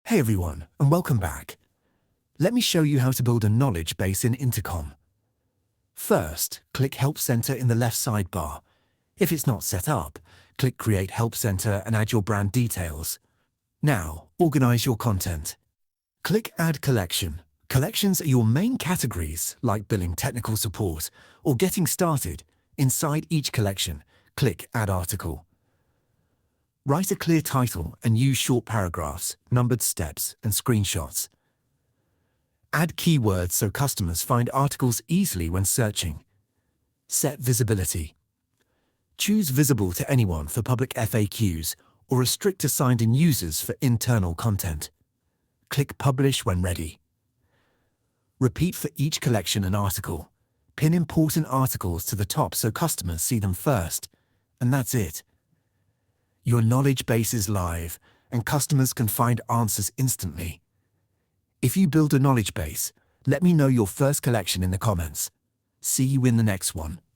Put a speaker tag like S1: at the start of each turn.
S1: Hey everyone, and welcome back. Let me show you how to build a knowledge base in Intercom. First, click Help Center in the left sidebar. If it's not set up, click Create Help Center and add your brand details. Now, organize your content. Click Add Collection. Collections are your main categories, like billing, technical support, or getting started. Inside each collection, click Add Article. Write a clear title and use short paragraphs, numbered steps, and screenshots. Add keywords so customers find articles easily when searching. Set visibility. Choose Visible to Anyone for public FAQs or restrict to signed-in users for internal content. Click Publish when ready. Repeat for each collection and article. Pin important articles to the top so customers see them first. And that's it. Your knowledge base is live, and customers can find answers instantly. If you build a knowledge base, let me know your first collection in the comments. See you in the next one.